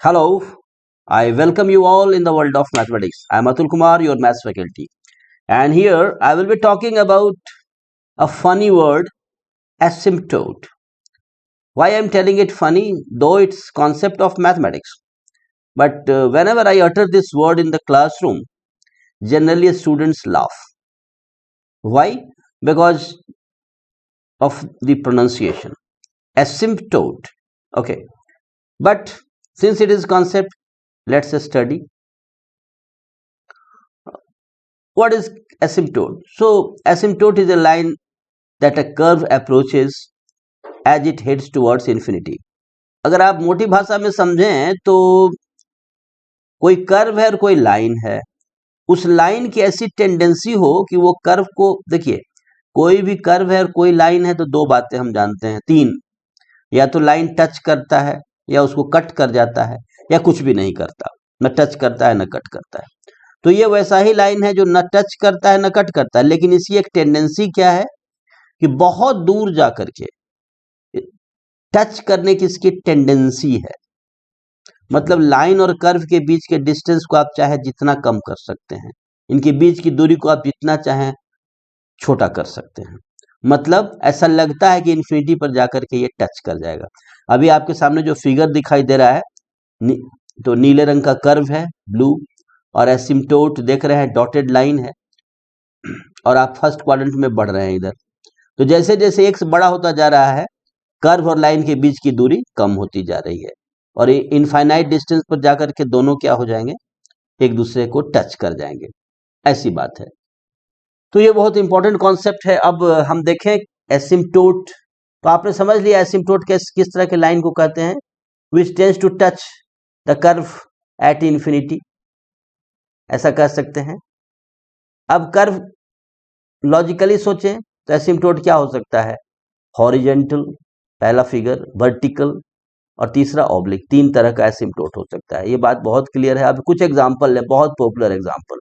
Hello, I welcome you all in the world of mathematics. I am Atul Kumar, your maths faculty. And here I will be talking about a funny word, asymptote. Why I am telling it funny? Though it's concept of mathematics. But whenever I utter this word in the classroom, generally students laugh. Why? Because of the pronunciation. Asymptote. Okay. But since it is concept, let's study. What is asymptote? So asymptote is a line that a curve approaches as it heads towards infinity. अगर आप मोटी भाषा में समझें तो कोई curve है और कोई लाइन है, उस लाइन की ऐसी टेंडेंसी हो कि वो कर्व को, देखिए कोई भी कर्व है और कोई लाइन है तो दो बातें हम जानते हैं, तीन, या तो लाइन टच करता है या उसको कट कर जाता है या कुछ भी नहीं करता, न टच करता है न कट करता है। तो ये वैसा ही लाइन है जो न टच करता है न कट करता है, लेकिन इसकी एक टेंडेंसी क्या है कि बहुत दूर जा करके टच करने की इसकी टेंडेंसी है। मतलब लाइन और कर्व के बीच के डिस्टेंस को आप चाहे जितना कम कर सकते हैं, इनके बीच की दूरी को आप जितना चाहें छोटा कर सकते हैं। मतलब ऐसा लगता है कि इन्फिनिटी पर जाकर के ये टच कर जाएगा। अभी आपके सामने जो फिगर दिखाई दे रहा है तो नीले रंग का कर्व है, ब्लू, और एसिम्टोट देख रहे हैं, डॉटेड लाइन है, और आप फर्स्ट क्वाड्रेंट में बढ़ रहे हैं इधर। तो जैसे जैसे एक्स बड़ा होता जा रहा है, कर्व और लाइन के बीच की दूरी कम होती जा रही है और इनफाइनाइट डिस्टेंस पर जाकर के दोनों क्या हो जाएंगे, एक दूसरे को टच कर जाएंगे। ऐसी बात है। तो ये बहुत इंपॉर्टेंट कॉन्सेप्ट है। अब हम देखें एसिम्टोट। तो आपने समझ लिया एसिम्टोट किस तरह के लाइन को कहते हैं, which tends to touch the curve at infinity, ऐसा कह सकते हैं। अब कर्व लॉजिकली सोचें तो एसिम्टोट क्या हो सकता है, हॉरिजेंटल पहला फिगर, वर्टिकल और तीसरा ऑब्लिक, तीन तरह का एसिम्टोट हो सकता है। ये बात बहुत क्लियर है। अब कुछ एग्जांपल है, बहुत popular example.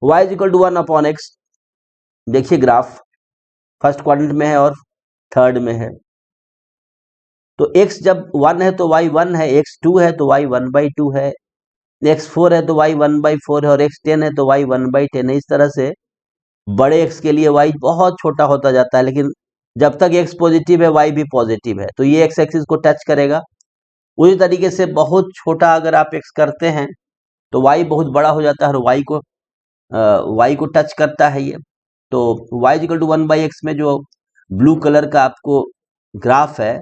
y is equal to 1/x, देखिए ग्राफ फर्स्ट क्वाड्रेंट में है और थर्ड में है। तो x जब 1 है तो y 1 है, x 2 है तो y 1/2 है, x 4 है तो y 1/4 है और x 10 है तो y 1/10 है। इस तरह से बड़े x के लिए y बहुत छोटा होता जाता है, लेकिन जब तक x पॉजिटिव है y भी पॉजिटिव है, तो ये x एक्सिस को टच करेगा। उसी तरीके से बहुत छोटा अगर आप x करते हैं तो y बहुत बड़ा हो जाता है और y को टच करता है ये। तो y इक्वल टू 1/x में जो ब्लू कलर का आपको ग्राफ है,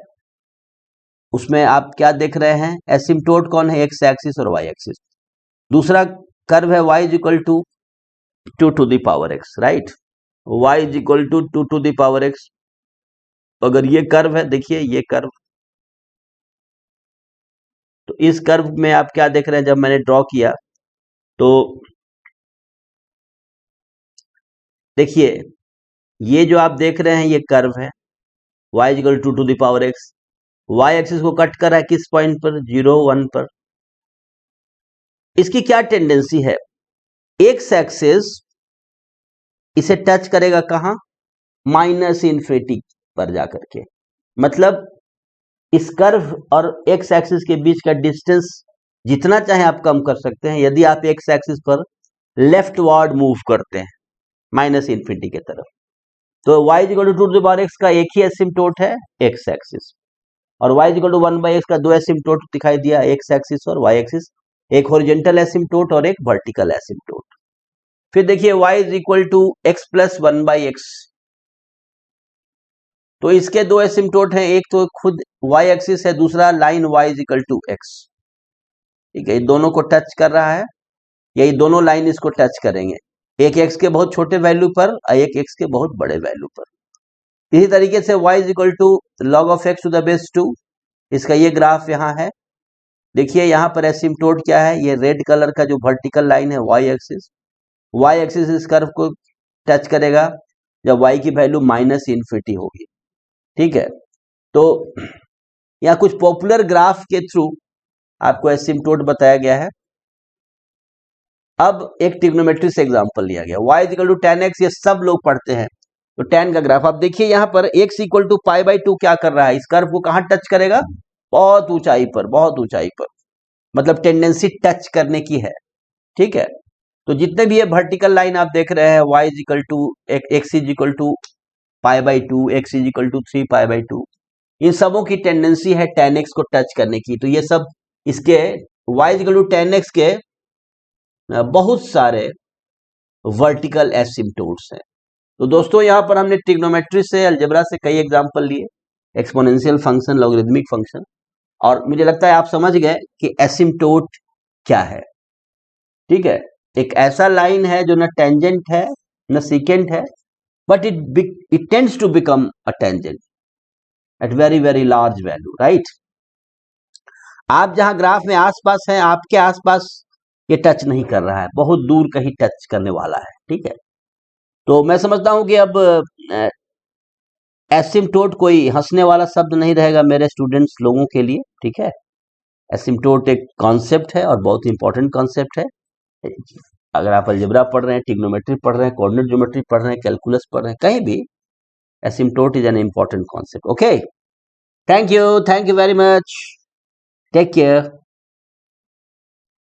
उसमें आप क्या देख रहे हैं, एसिम्टोट कौन है, x एक्सिस और y एक्सिस। दूसरा कर्व है y equal to 2 to the power x, right. y equal to 2 to the power x। अगर ये कर्व है, देखिए ये कर्व, तो इस कर्व में आप क्या देख रहे हैं, जब मैंने ड्रॉ किया तो देखिए ये जो आप देख रहे हैं ये कर्व है, y equal to the power x, y axis को कट कर रहा है किस पॉइंट पर, 0 1 पर। इसकी क्या टेंडेंसी है, x एक्सिस इसे टच करेगा कहां, माइनस इन्फिनिटी पर जाकर के। मतलब इस कर्व और x एक्सिस के बीच का डिस्टेंस जितना चाहे आप कम कर सकते हैं, यदि आप x एक्सिस पर लेफ्ट वर्ड मूव करते हैं माइनस इन्फिनिटी की तरफ। तो y equal to 2 the power x का एक ही एसिम्टोट है, x एक्सिस, और y इक्वल टू 1/x का दो एसिम्टोट दिखाई दिया, x एक्सिस और y एक्सिस, एक हॉरिजॉन्टल एसिम्टोट और एक वर्टिकल एसिम्टोट। फिर देखिए y equal to x plus 1/x, तो इसके दो एसिम्टोट हैं, एक तो खुद y एक्सिस है, दूसरा line y equal to x। ठीक है, ये दोनों को टच कर रहा है, यही दोनों लाइन इसको टच करेंगे, एक x के बहुत छोटे वैल्यू पर और एक x के बहुत बड़े वैल्यू पर। इसी तरीके से y equal to log of x to the base 2, इसका ये ग्राफ यहाँ है। देखिए यहाँ पर एसिम्टोट क्या है, ये रेड कलर का जो वर्टिकल लाइन है y एक्सिस। y एक्सिस इस कर्व को टच करेगा जब y की वैल्यू माइनस इन्फिनिटी होगी। ठीक है, तो यहाँ कुछ पॉपुलर ग्राफ के थ्रू आपको एसिम्टोट बताया गया है। अब एक ट्रिग्नोमेट्री से एग्जांपल लिया गया, y equal to tan x, ये सब लोग पढ़ते हैं। तो tan का ग्राफ आप देखिए, यहाँ पर x equal to pi by 2 क्या कर रहा है, इस कर्व को कहां टच करेगा, बहुत ऊंचाई पर, बहुत ऊंचाई पर। मतलब टेंडेंसी टच करने की है, ठीक है। तो जितने भी ये वर्टिकल लाइन आप देख रहे हैं, y is equal to x is equal to pi by two, x is equal to 3 pi by two, इन सबों की टेंडेंसी है tan x को टच करने की। तो ये सब इसके y is equal to tan x के बहुत सारे वर्टिकल एसिम्पटोट्स हैं। तो दोस्तों यहाँ पर हमने ट्रिग्नोमेट्री से, अलजेब्रा से कई एग्जांपल लिए, एक्सपोनेंशियल फंक्शन, लॉगरिथमिक फंक्शन, और मुझे लगता है आप समझ गए कि एसिम्पटोट क्या है, ठीक है। एक ऐसा लाइन है जो न टेंजेंट है न सीकेंट है, but it tends to become a tangent at very very large value, right. आप जहां ग्राफ में आसपास हैं, आपके आसपास ये टच नहीं कर रहा है, बहुत दूर कहीं टच करने वाला है, ठीक है। तो मैं समझता हूं कि अब एसिम्पटोट कोई हंसने वाला शब्द नहीं रहेगा मेरे स्टूडेंट्स लोगों के लिए, ठीक है। एसिम्पटोट एक कॉन्सेप्ट है और बहुत इंपॉर्टेंट कॉन्सेप्ट है। अगर आप अलजेब्रा पढ़ रहे हैं, ट्रिग्नोमेट्री पढ़ रहे हैं, कोऑर्डिनेट ज्योमेट्री पढ़ रहे हैं, कैलकुलस पढ़ रहे हैं, कहीं भी asymptote is an important concept. Okay, thank you very much, take care.